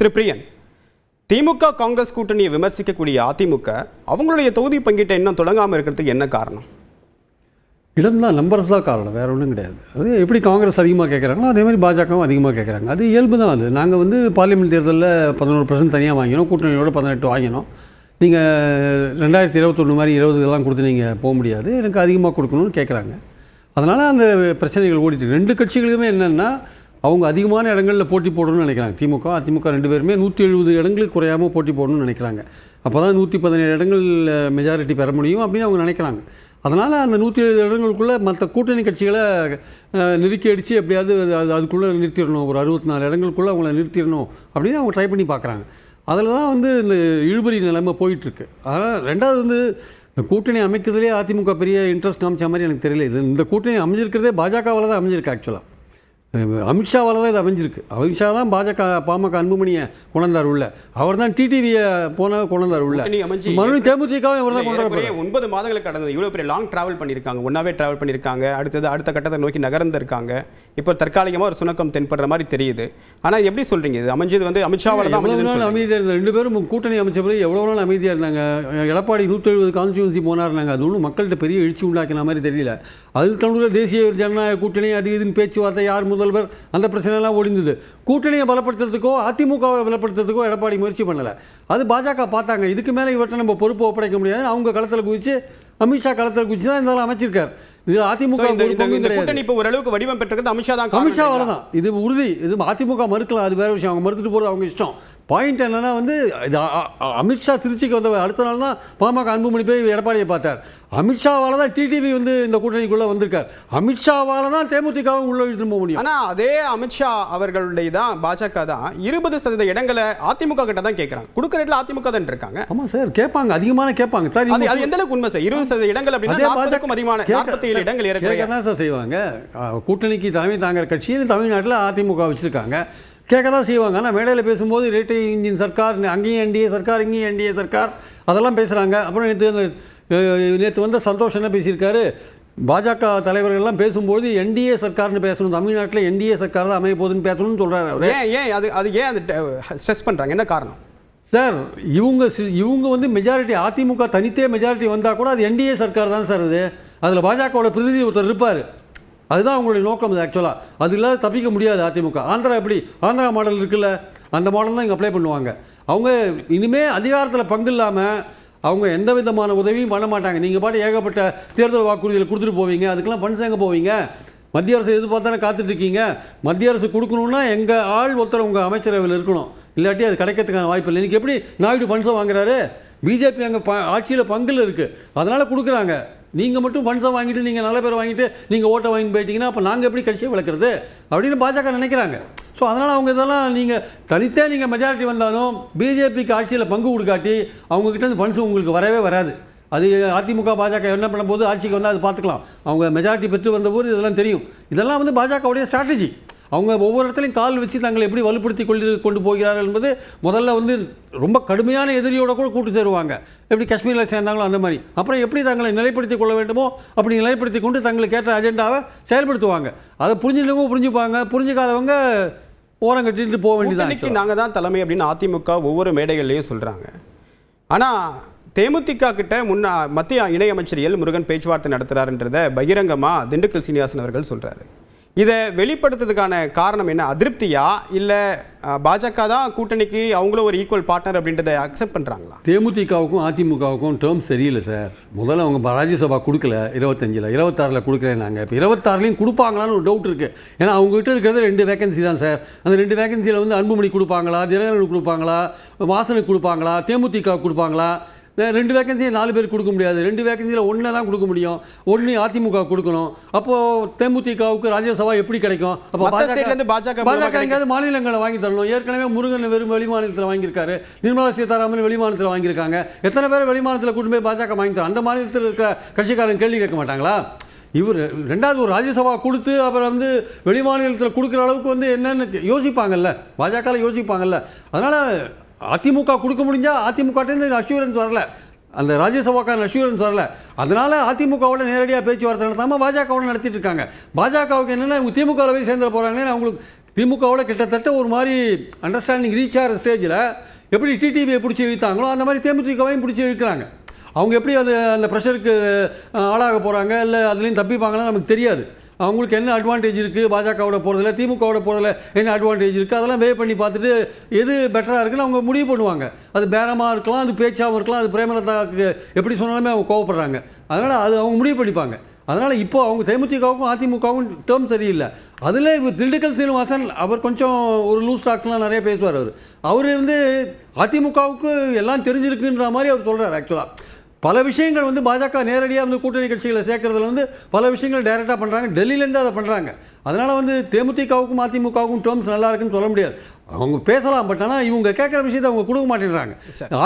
திரு பிரியன், திமுக காங்கிரஸ் கூட்டணியை விமர்சிக்கக்கூடிய அதிமுக அவங்களுடைய தொகுதி பங்கீட்டை இன்னும் தொடங்காமல் இருக்கிறதுக்கு என்ன காரணம்? இடம் தான், நம்பர்ஸ் தான் காரணம், வேறு ஒன்றும் கிடையாது. அது எப்படி காங்கிரஸ் அதிகமாக கேட்குறாங்களோ அதே மாதிரி பாஜகவும் அதிகமாக கேட்குறாங்க. அது இயல்பு தான். அது நாங்கள் பார்லிமெண்ட் தேர்தலில் 11% தனியாக வாங்கினோம், கூட்டணியோட 18 வாங்கினோம். நீங்கள் 2021 மாதிரி 20 இதெல்லாம் கொடுத்து நீங்கள் போக முடியாது, எனக்கு அதிகமாக கொடுக்கணும்னு கேட்குறாங்க. அதனால் அந்த பிரச்சனைகள் ஓடிட்டு ரெண்டு கட்சிகளுக்குமே என்னென்னா அவங்க அதிகமான இடங்களில் போட்டி போடணும்னு நினைக்கிறாங்க. திமுக அதிமுக ரெண்டு பேருமே 170 இடங்களுக்கு குறையாமல் போட்டி போடணும்னு நினைக்கிறாங்க. அப்போ தான் 117 இடங்கள் மெஜாரிட்டி பெற முடியும் அப்படின்னு அவங்க நினைக்கிறாங்க. அதனால் அந்த 170 இடங்களுக்குள்ளே மற்ற கூட்டணி கட்சிகளை நெருக்கி அடித்து எப்படியாவது அதுக்குள்ளே நிறுத்திடணும், ஒரு 64 இடங்களுக்குள்ளே அவங்கள நிறுத்திடணும் அப்படின்னு அவங்க ட்ரை பண்ணி பார்க்குறாங்க. அதில் தான் இந்த இழுபறி நிலைமை போயிட்டுருக்கு. அதனால் ரெண்டாவது இந்த கூட்டணி அமைக்கிறதுலே அதிமுக பெரிய இன்ட்ரெஸ்ட் காமிச்ச மாதிரி எனக்கு தெரியல. இந்த கூட்டணி அமைஞ்சிருக்கிறதே பாஜகவால் தான் அமைஞ்சிருக்கு. ஆக்சுவலாக அமித்ஷாவால் தான் இது அமைஞ்சிருக்கு. அமித்ஷா தான் பாமக அன்புமணியை கொண்டார் உள்ள, அவர் தான் டிடிவியை கொண்டார் உள்ள, மறுபடியும் தேமுதிகவும் இவர் தான் கொண்டார். 9 மாதங்களுக்கு கடந்தது. இவ்வளோ பெரிய லாங் ட்ராவல் பண்ணியிருக்காங்க, ஒன்றாவே ட்ராவல் பண்ணியிருக்காங்க, அடுத்த கட்டத்தை நோக்கி நகர்ந்திருக்காங்க. இப்போ தற்காலிகமாக ஒரு சுணக்கம் தென்படுற மாதிரி தெரியுது. ஆனால் எப்படி சொல்கிறீங்க இது அமைஞ்சது அமித்ஷாவால் தான்? எவ்வளோ நாள் அமைதியாக இருந்தாங்க ரெண்டு பேரும், கூட்டணி அமைச்ச பிறகு எவ்வளோ நாள் அமைதியாக இருந்தாங்க. எடப்பாடி 170 கான்ஸ்டியூன்சி போனார்னாங்க, அது ஒன்றும் மக்கள்கிட்ட பெரிய எழுச்சி உண்டாக்கின மாதிரி தெரியல. அது தன்னுடைய தேசிய ஜனநாயக கூட்டணி அது இதுன்னு பேச்சுவார்த்தை, யார் முதல்வர், அந்த பிரச்சனைலாம் ஓடிந்தது. கூட்டணியை பலப்படுத்துறதுக்கோ அதிமுகவை பலப்படுத்துறதுக்கோ எடப்பாடி முயற்சி பண்ணலை. அது பாஜக பார்த்தாங்க, இதுக்கு மேலே இவற்றை நம்ம பொறுப்பு ஒப்படைக்க முடியாது, அவங்க களத்தில் குதிச்சு அமித்ஷா களத்தில் குதிச்சு தான் இருந்தாலும் அமைச்சிருக்கார். இது அதிமுக கூட்டணி இப்போ ஓரளவுக்கு வடிவம் பெற்றது அமித்ஷா தான். அமித்ஷாவால தான் இது உறுதி. இது அதிமுக மறுக்கலாம், அது வேற விஷயம், அவங்க மறுத்துட்டு போகிறது அவங்க இஷ்டம். பாயிண்ட் என்னன்னா அமித்ஷா திருச்சிக்கு வந்த அடுத்த நாள் தான் பாமக அன்புமணி போய் எடப்பாடியை பார்த்தார். அமித்ஷாவால் தான் டிடிவி இந்த கூட்டணிக்குள்ளே வந்திருக்கார். அமித்ஷாவால் தான் தேமுதிகவும் உள்ள இழுத்து போக முடியும். ஆனால் அதே அமித்ஷா அவர்களுடைய தான் பாஜக தான் 20% இடங்களை அதிமுக கிட்ட தான் கேட்குறாங்க. கொடுக்குற இடத்துல அதிமுக தான் இருக்காங்க. ஆமாம் சார், கேட்பாங்க, அதிகமான கேட்பாங்க. அது எந்த அளவுக்கு உண்மை சார்? 20% இடங்கள் அப்படின்னா 40க்கும் அதிகமான 47 இடங்கள் என்ன சார் செய்வாங்க? கூட்டணிக்கு தலைமை தாங்கிற கட்சியில் தமிழ்நாட்டில் அதிமுக வச்சுருக்காங்க, கேட்க தான் செய்வாங்க. ஆனால் மேடையில் பேசும்போது ரேட்டை இன்ஜின் சர்க்கார், அங்கேயும் என்டிஏ சர்க்கார், இங்கேயும் என்டிஏ சர்க்கார், அதெல்லாம் பேசுகிறாங்க. அப்புறம் நேற்று வந்த சந்தோஷ் என்ன பேசியிருக்காரு, பாஜக தலைவர்கள்லாம் பேசும்போது என்டிஏ சர்க்கார்னு பேசணும், தமிழ்நாட்டில் என்டிஏ சர்க்கார் தான் அமைய போகுதுன்னு பேசணும்னு சொல்கிறாரு. ஏன் ஸ்ட்ரெஸ் பண்ணுறாங்க? என்ன காரணம் சார்? இவங்க மெஜாரிட்டி, அதிமுக தனித்தே மெஜாரிட்டி வந்தால் கூட அது என்டிஏ சர்க்கார் தான் சார். அதில் பாஜகவோட பிரதிநிதி ஒருத்தர் இருப்பார், அதுதான் அவங்களுடைய நோக்கம். அது ஆக்சுவலாக அது இல்லாத தப்பிக்க முடியாது அதிமுக. ஆந்திரா எப்படி, ஆந்திரா மாடல் இருக்குல்ல, அந்த மாடல் தான் இங்கே அப்ளை பண்ணுவாங்க. அவங்க இனிமேல் அதிகாரத்தில் பங்கு இல்லாமல் அவங்க எந்த விதமான உதவியும் பண்ண மாட்டாங்க. நீங்கள் பாட்டு ஏகப்பட்ட தேர்தல் வாக்குறுதியில் கொடுத்துட்டு போவீங்க, அதுக்கெல்லாம் ஃபண்ட்ஸ் எங்கே போவீங்க? மத்திய அரசு எதிர்பார்த்தானே காத்துட்ருக்கீங்க. மத்திய அரசு கொடுக்கணுன்னா எங்கள் ஆள் ஒருத்தர் உங்கள் அமைச்சரவையில் இருக்கணும், இல்லாட்டி அது கிடைக்கிறதுக்கான வாய்ப்பு இல்லை. இன்றைக்கி எப்படி நாயுடு ஃபண்ட்ஸை வாங்குறாரு? பிஜேபி அங்கே ஆட்சியில் பங்கில் இருக்குது, அதனால் கொடுக்குறாங்க. நீங்கள் மட்டும் ஃபண்ட்ஸை வாங்கிட்டு நீங்கள் நல்ல பேர் வாங்கிட்டு நீங்கள் ஓட்டை வாங்கிட்டு போயிட்டீங்கன்னா அப்போ நாங்கள் எப்படி கட்சியை வளர்க்குறது அப்படின்னு பாஜக நினைக்கிறாங்க. ஸோ அதனால் அவங்க இதெல்லாம் நீங்கள் தனித்தே நீங்கள் மெஜாரிட்டி வந்தாலும் பிஜேபிக்கு ஆட்சியில் பங்கு கொடுக்காட்டி அவங்கக்கிட்ட இந்த ஃபண்ட்ஸ் உங்களுக்கு வரவே வராது. அது அதிமுக பாஜக என்ன பண்ணும்போது ஆட்சிக்கு வந்தால் அது பார்த்துக்கலாம். அவங்க மெஜாரிட்டி பெற்று வந்தபோது இதெல்லாம் தெரியும். இதெல்லாம் பாஜகவுடைய ஸ்ட்ராட்டஜி. அவங்க ஒவ்வொரு இடத்துலையும் கால் வச்சு தங்களை எப்படி வலுப்படுத்தி கொண்டு போகிறார்கள் என்பது முதல்ல ரொம்ப கடுமையான எதிரியோட கூட கூட்டு சேருவாங்க. எப்படி காஷ்மீரில் சேர்ந்தாங்களோ அந்த மாதிரி. அப்புறம் எப்படி தங்களை நிலைப்படுத்தி கொள்ள வேண்டுமோ அப்படி நிலைப்படுத்தி கொண்டு தங்களுக்கு ஏற்ற அஜெண்டாவை செயல்படுத்துவாங்க. அதை புரிஞ்சுட்டவங்க புரிஞ்சுப்பாங்க, புரிஞ்சுக்காதவங்க ஓரம் கட்டிட்டு போக வேண்டியது. நாங்கள் தான் தலைமை அப்படின்னு அதிமுக ஒவ்வொரு மேடைகள்லையும் சொல்கிறாங்க. ஆனால் தேமுதிக கிட்ட மத்திய இணையமைச்சர் எல் முருகன் பேச்சுவார்த்தை நடத்துகிறாருன்றதை பகிரங்கமாக திண்டுக்கல் சீனிவாசன் அவர்கள் சொல்கிறாரு. இதை வெளிப்படுத்துறதுக்கான காரணம் என்ன? அதிருப்தியா, இல்லை பாஜக தான் கூட்டணிக்கு அவங்களும் ஒரு ஈக்குவல் பார்ட்னர் அப்படின்றத அக்செப்ட் பண்ணுறாங்களா? தேமுதிகவுக்கும் அதிமுகவுக்கும் டேர்ம் சரியில்லை சார். முதல்ல அவங்க ராஜ்யசபா கொடுக்கல, 25ல் 26ல் கொடுக்குறேன். நாங்கள் இப்போ 26லையும் கொடுப்பாங்களான்னு ஒரு டவுட் இருக்குது. ஏன்னா அவங்ககிட்ட இருக்கிறது 2 வேகன்சி தான் சார். அந்த 2 வேகன்சியில் அன்புமணி கொடுப்பாங்களா, தினகரனுக்கு கொடுப்பாங்களா, வாசனுக்கு கொடுப்பாங்களா, தேமுதிக கொடுப்பாங்களா? 2 வேகன்சியை 4 பேருக்கு கொடுக்க முடியாது. 2 வேகன்சியில் 1 தான் கொடுக்க முடியும். 1 அதிமுக கொடுக்கணும். அப்போது தேமுதிகவுக்கு ராஜ்யசபா எப்படி கிடைக்கும்? அப்போ பாஜக எங்கேயாவது மாநிலங்களை வாங்கி தரணும். ஏற்கனவே முருகன் வெறும் வெளிமாநிலத்தில் வாங்கியிருக்காரு, நிர்மலா சீதாராமன் வெளிமாநிலத்தில் வாங்கியிருக்காங்க. எத்தனை பேர் வெளிமாநிலத்தில் கூட்டு போய் பாஜக வாங்கி தரோம்? அந்த மாநிலத்தில் இருக்கிற கட்சிக்காரன் கேள்வி கேட்க மாட்டாங்களா? இவர் ரெண்டாவது ஒரு ராஜ்யசபா கொடுத்து அப்புறம் வெளிமாநிலத்தில் கொடுக்குற அளவுக்கு என்னென்னு யோசிப்பாங்கல்ல, பாஜகவில் யோசிப்பாங்கல்ல. அதனால் அதிமுக கொடுக்க முடிஞ்சால் அதிமுகட்டேருந்து அஷ்யூரன்ஸ் வரல, அந்த ராஜ்யசபாக்கான அஷ்யூரன்ஸ் வரல. அதனால் அதிமுகவோட நேரடியாக பேச்சுவார்த்தை நடத்தாமல் பாஜகவோட நடத்திட்டு இருக்காங்க. பாஜகவுக்கு என்னென்னா இவங்க திமுகவில் போய் சேர்ந்துட போகிறாங்கன்னு அவங்களுக்கு திமுகவோட கிட்டத்தட்ட ஒரு மாதிரி அண்டர்ஸ்டாண்டிங் ரீச் ஆகிற ஸ்டேஜில் எப்படி டிடிவியை பிடிச்சி இழுத்தாங்களோ அந்த மாதிரி தேமுதிகவையும் பிடிச்சி இழுக்கிறாங்க. அவங்க எப்படி அந்த ப்ரெஷருக்கு ஆளாக போகிறாங்க, இல்லை அதுலேயும் தப்பிப்பாங்கன்னா நமக்கு தெரியாது. அவங்களுக்கு என்ன அட்வான்டேஜ் இருக்குது, பாஜகவோட போகிறதில்ல திமுகவோட போகிறதில்ல என்ன அட்வான்டேஜ் இருக்குது, அதெல்லாம் வே பண்ணி பார்த்துட்டு எது பெட்டராக இருக்குன்னு அவங்க முடிவு பண்ணுவாங்க. அது பேரமாக இருக்கலாம், அது பேச்சாகவும் இருக்கலாம், அது பிரேமலதாவுக்கு எப்படி சொன்னாலுமே அவங்க கோவப்படுறாங்க. அதனால் அது அவங்க முடிவு பண்ணிப்பாங்க. அதனால் இப்போ அவங்க தேமுதிகவுக்கும் அதிமுகவும் டேர்ம் சரியில்லை. அதில் திண்டுக்கல் சீனிவாசன் அவர் கொஞ்சம் ஒரு லூஸ் டாக்ஸ்லாம் நிறைய பேசுவார். அவர் அதிமுகவுக்கு எல்லாம் தெரிஞ்சிருக்குன்ற மாதிரி அவர் சொல்கிறார். ஆக்சுவலாக பல விஷயங்கள் பாஜக நேரடியாக கூட்டணி கட்சிகளை சேர்க்கறதுல பல விஷயங்கள் டைரெக்டாக பண்ணுறாங்க, டெல்லியிலேருந்து அதை பண்ணுறாங்க. அதனால் தேமுதிகவுக்கும் அதிமுகவுக்கும் டேர்ம்ஸ் நல்லா இருக்குன்னு சொல்ல முடியாது. அவங்க பேசலாம், பட் ஆனால் இவங்க கேட்குற விஷயத்தை அவங்க கொடுக்க மாட்டேங்கிறாங்க.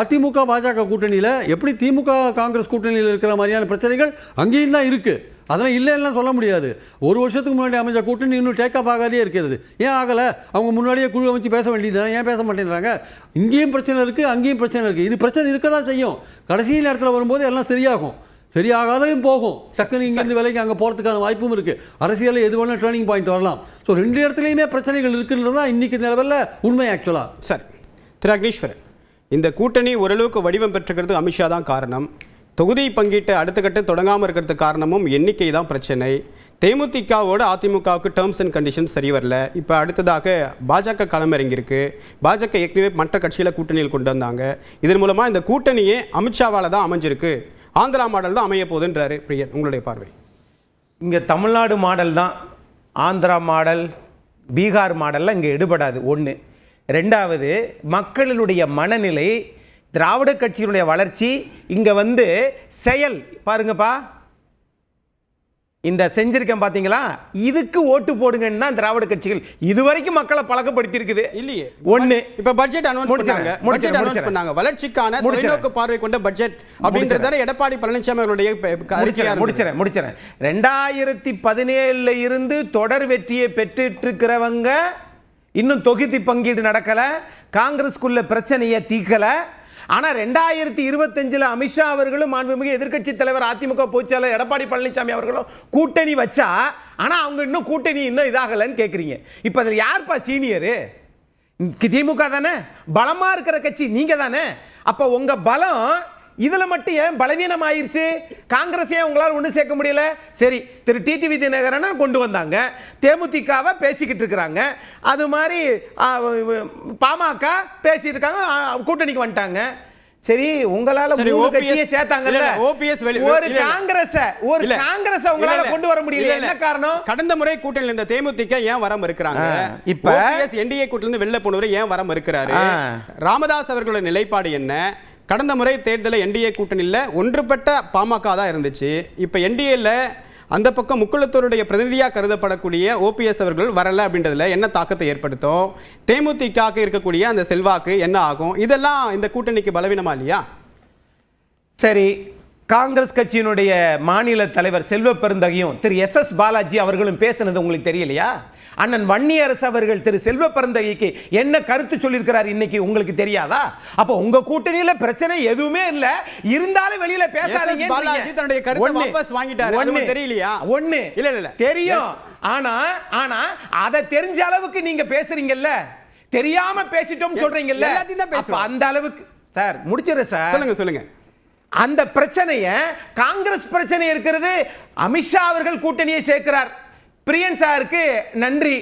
அதிமுக பாஜக கூட்டணியில் எப்படி திமுக காங்கிரஸ் கூட்டணியில் இருக்கிற மாதிரியான பிரச்சனைகள் அங்கேயும் தான் இருக்குது. அதெல்லாம் இல்லைன்னா சொல்ல முடியாது. ஒரு வருஷத்துக்கு முன்னாடி அமைஞ்ச கூட்டணி இன்னும் டேக் ஆஃப் ஆகாதே இருக்கிறது. ஏன் ஆகலை? அவங்க முன்னாடியே குழு அமைச்சு பேச வேண்டியது தானே, ஏன் பேச மாட்டேங்கிறாங்க? இங்கேயும் பிரச்சனை இருக்குது, அங்கேயும் பிரச்சனை இருக்குது. இது பிரச்சனை இருக்க தான் செய்யும். கடைசி நேரத்தில் வரும்போது எல்லாம் சரியாகும், சரியாகாதையும் போகும். டக்குன்னு இங்கேருந்து விலைக்கு அங்கே போகிறதுக்கான வாய்ப்பும் இருக்குது. அரசியலில் எது வேணால் டேர்னிங் பாயிண்ட் வரலாம். ஸோ ரெண்டு இடத்துலையுமே பிரச்சனைகள் இருக்குன்றது தான் இன்றைக்கி நிலவில் உண்மை. ஆக்சுவலாக சரி திரு அக்னீஸ்வரன், இந்த கூட்டணி ஓரளவுக்கு வடிவம் பெற்றுக்கிறது அமித்ஷா தான் காரணம். தொகுதி பங்கீட்டு அடுத்த கட்டம் தொடங்காமல் இருக்கிறதுக்கு காரணமும் எண்ணிக்கை தான் பிரச்சனை. தேமுதிகவோட அதிமுகவுக்கு டேர்ம்ஸ் அண்ட் கண்டிஷன்ஸ் சரி வரல. இப்போ அடுத்ததாக பாஜக களமிறங்கியிருக்கு. பாஜக ஏற்கனவே மற்ற கட்சியில் கூட்டணியில் கொண்டு வந்தாங்க. இதன் மூலமாக இந்த கூட்டணியே அமித்ஷாவால் தான் அமைஞ்சிருக்கு. ஆந்திரா மாடல் தான் அமைய போகுதுன்றாரு. பிரியன், உங்களுடைய பார்வை? இங்கே தமிழ்நாடு மாடல் தான், ஆந்திரா மாடல் பீகார் மாடல்லாம் இங்கே எடுபடாது. ஒன்று. ரெண்டாவது, மக்களுடைய மனநிலை, திராவிட கட்சியினுடைய வளர்ச்சி இங்கே செயல் பாருங்கப்பா, இந்த செஞ்சிருக்கேன் பார்த்தீங்களா, இதுக்கு ஓட்டு போடுங்கன்னு தான் திராவிட கட்சிகள் இதுவரைக்கும் மக்களை பழக்கப்படுத்தி இருக்குது. இல்லையே ஒண்ணு. இப்ப பட்ஜெட் அனௌன்ஸ் பண்ணாங்க, வளர்ச்சிக்கான தொலைநோக்கு பார்வை கொண்ட பட்ஜெட் அப்படின்றத எடப்பாடி பழனிசாமி அவருடைய முடிச்சறேன். 2017 இருந்து தொடர் வெற்றியை பெற்றுட்டு இருக்கிறவங்க இன்னும் தொகுதி பங்கீடு நடக்கல, காங்கிரஸ்குள்ள பிரச்சனையை தீர்க்கல. ஆனா 2025 அமித்ஷா அவர்களும் மாண்புமிகு எதிர்க்கட்சி தலைவர் அதிமுக பொதுச்செயலாளர் எடப்பாடி பழனிசாமி அவர்களும் கூட்டணி வச்சா, ஆனா அவங்க இன்னும் கூட்டணி இன்னும் இதாகலன்னு கேக்குறீங்க. இப்ப அதுல யார்ப்பா சீனியரு? திமுக தானே, பலமா இருக்கிற கட்சி நீங்க தானே. அப்ப உங்க பலம் இதுல மட்டும் ஏன் பலவீனம் ஆயிருச்சு? காங்கிரஸ் ஏன் உங்களால் ஒண்ணு சேர்க்க முடியல? சரி, திரு டிடிவி தினகரனை கொண்டு வந்தாங்க, தேமுதிகவை பேசிக்கிட்டு இருக்கிறாங்க, அது மாதிரி பாமக பேசிட்டு இருக்காங்க, கூட்டணிக்கு வந்துட்டாங்க. சரி, உங்களால மூணு கட்சியை சேர்த்தாங்கல்ல, ஒரு காங்கிரஸ் உங்களால கொண்டு வர முடியல. என்ன காரணம்? கடந்த முறை கூட்டணியில் இந்த தேமுதிக ஏன் வர மறுக்கிறாங்க? இப்ப என்டிஏ கூட்டணியில இருந்து வெளில போனவர் ஏன் வர மறுக்கிறாரு? ராமதாஸ் அவர்களோட நிலைப்பாடு என்ன? கடந்த முறை தேர்தலில் என்டிஏ கூட்டணியில் ஒன்றுபட்ட பாமக தான் இருந்துச்சு. இப்போ என்டிஏல அந்த பக்கம் முக்குளத்தோருடைய பிரதிநிதியாக கருதப்படக்கூடிய ஓபிஎஸ் அவர்கள் வரல அப்படின்றதுல என்ன தாக்கத்தை ஏற்படுத்தும்? தேமுதிக இருக்கக்கூடிய அந்த செல்வாக்கு என்ன ஆகும்? இதெல்லாம் இந்த கூட்டணிக்கு பலவீனமா இல்லையா? சரி, காங்கிரஸ் கட்சியினுடைய மாநில தலைவர் செல்வ பெருந்தகையும் திரு எஸ் பாலாஜி அவர்களும் பேசினது உங்களுக்கு தெரியலையா? அண்ணன் வன்னியரசு அவர்கள் திரு செல்வ பெருந்தகைக்கு என்ன கருத்து சொல்லியிருக்கிறார் இன்னைக்கு உங்களுக்கு தெரியாதா? அப்ப உங்க கூட்டணியில பிரச்சனை எதுவுமே இல்ல, இருந்தாலும் வெளியில பேசாதீங்க. பாலாஜி தன்னுடைய கருத்தை வாபஸ் வாங்கிட்டாரு. ஒண்ணு தெரியலையா? ஒண்ணு இல்ல தெரியும். ஆனா அத தெரிஞ்ச அளவுக்கு நீங்க பேசுறீங்கல்ல, தெரியாம பேசிட்டோம் சொல்றீங்கல்ல, அந்த அளவுக்கு. சார் முடிச்சிடுறேன் சார். சொல்லுங்க. அந்த பிரச்சனைய காங்கிரஸ் பிரச்சனை இருக்கிறது. அமித்ஷா அவர்கள் கூட்டணியை சேர்க்கிறார். பிரியன் சாருக்கு நன்றி.